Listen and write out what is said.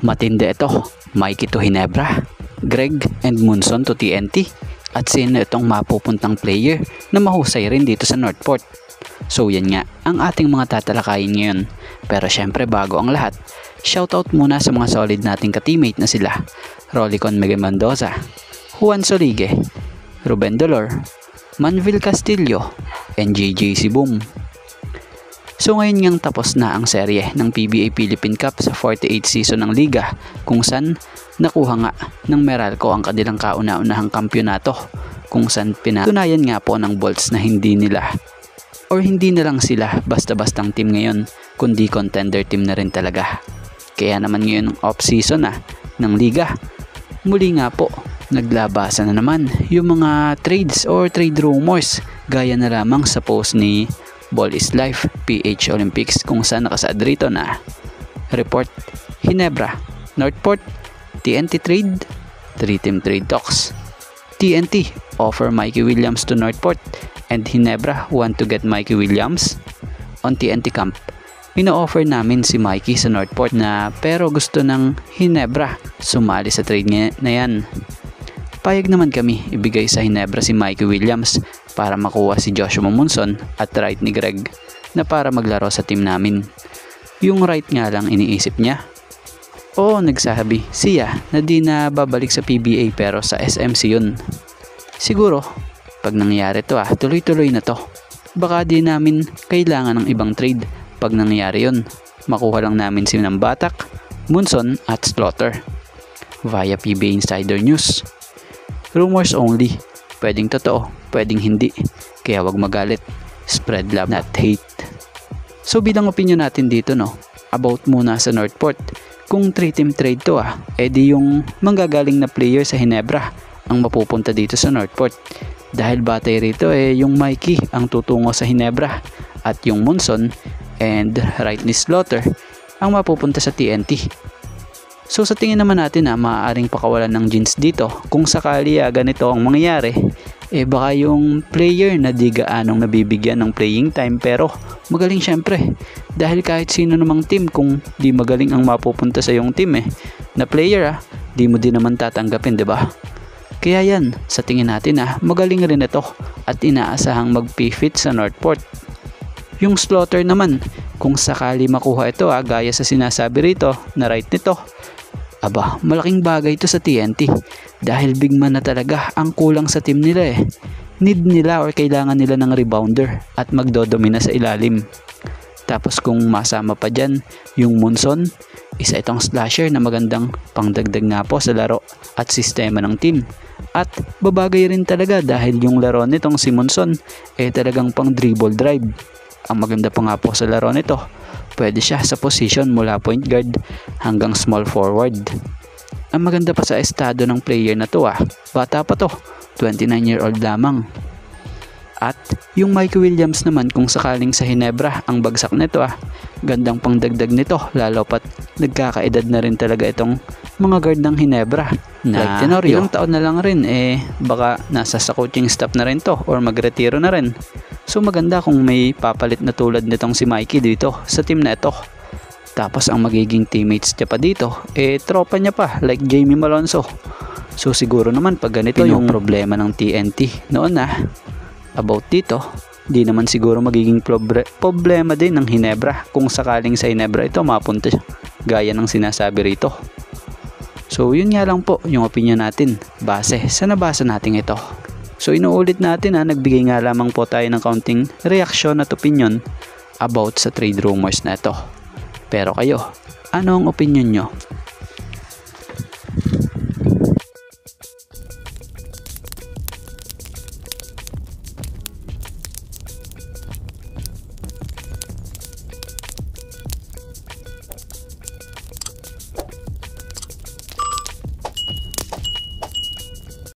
Matindi ito, Mikey to Ginebra, Greg and Munson to TNT, at sino itong mapupuntang player na mahusay rin dito sa Northport. So yan nga ang ating mga tatalakayin ngayon. Pero syempre bago ang lahat, shoutout muna sa mga solid nating ka-teammate na sila Rolicon Miguel Mendoza, Juan Solige, Ruben Dolor, Manville Castillo, and JJC Boom. So ngayon ngang tapos na ang serye ng PBA Philippine Cup sa 48th season ng liga, kung saan nakuha nga ng Meralco ang kanilang kauna-unahang kampyonato, kung saan pinatunayan nga po ng Bolts na hindi na lang sila basta-bastang team ngayon, kundi contender team na rin talaga. Kaya naman ngayon off-season na ng liga, muli nga po naglabasan na naman yung mga trades or trade rumors, gaya na lamang sa post ni Ball is Life PH Olympics, kung saan nakasaad rito na report Ginebra, Northport, TNT trade, 3-team trade talks. TNT offer Mikey Williams to Northport and Ginebra want to get Mikey Williams on TNT camp. Ino-offer namin si Mikey sa Northport na pero gusto ng Ginebra sumali sa trade na yan. Payag naman kami ibigay sa Ginebra si Mikey Williams para makuha si Joshua Munson at right ni Greg na para maglaro sa team namin. Yung right nga lang iniisip niya. Oo, nagsasabi siya na di na babalik sa PBA pero sa SMC yun. Siguro, pag nangyari to tuloy-tuloy na to. Baka di namin kailangan ng ibang trade pag nangyari yun. Makuha lang namin si Nambatak, Munson at Slaughter via PBA Insider News. Rumors only. Pwedeng totoo, pwedeng hindi. Kaya wag magalit. Spread love, not hate. So bilang opinion natin dito about muna sa Northport, kung 3-team trade to edi yung manggagaling na player sa Ginebra ang mapupunta dito sa Northport. Dahil batay rito yung Mikey ang tutungo sa Ginebra at yung Munson and right ni Slaughter ang mapupunta sa TNT. So sa tingin naman natin maaaring pakawalan ng jeans dito kung sakali ganito ang mangyayari. Baka yung player na di gaanong nabibigyan ng playing time pero magaling syempre. Dahil kahit sino namang team, kung di magaling ang mapupunta sa yung team na player di mo din naman tatanggapin, 'di ba? Kaya yan, sa tingin natin magaling rin ito at inaasahang mag-fit sa Northport. Yung Slaughter naman, kung sakali makuha ito gaya sa sinasabi rito na right nito, malaking bagay ito sa TNT dahil big man na talaga ang kulang sa team nila Need nila or kailangan nila ng rebounder at magdodomina sa ilalim. Tapos kung masama pa dyan yung Munson, isa itong slasher na magandang pangdagdag nga po sa laro at sistema ng team. At babagay rin talaga dahil yung laro nitong si Munson talagang pang dribble drive. Ang maganda pa nga po sa laro nito, pwede siya sa position mula point guard hanggang small forward. Ang maganda pa sa estado ng player na to bata pa to, 29-year-old lamang. At yung Mikey Williams naman, kung sakaling sa Ginebra ang bagsak nito gandang pangdagdag nito, lalo pat nagkakaedad na rin talaga itong mga guard ng Ginebra na like Tenorio, ilang taon na lang rin baka nasa sa coaching staff na rin to or magretiro na rin. So maganda kung may papalit na tulad nitong si Mikey dito sa team na ito. Tapos ang magiging teammates niya pa dito tropa niya pa like Jamie Malonzo. So siguro naman pag ganito yung problema ng TNT noon about dito, di naman siguro magiging problema din ng Ginebra kung sakaling sa Ginebra ito mapunta siya gaya ng sinasabi rito. So yun nga lang po yung opinion natin base sa nabasa natin ito. So inuulit natin nagbigay nga lamang po tayo ng kaunting reaksyon at opinion about sa trade rumors na ito. Pero kayo, ano ang opinion nyo?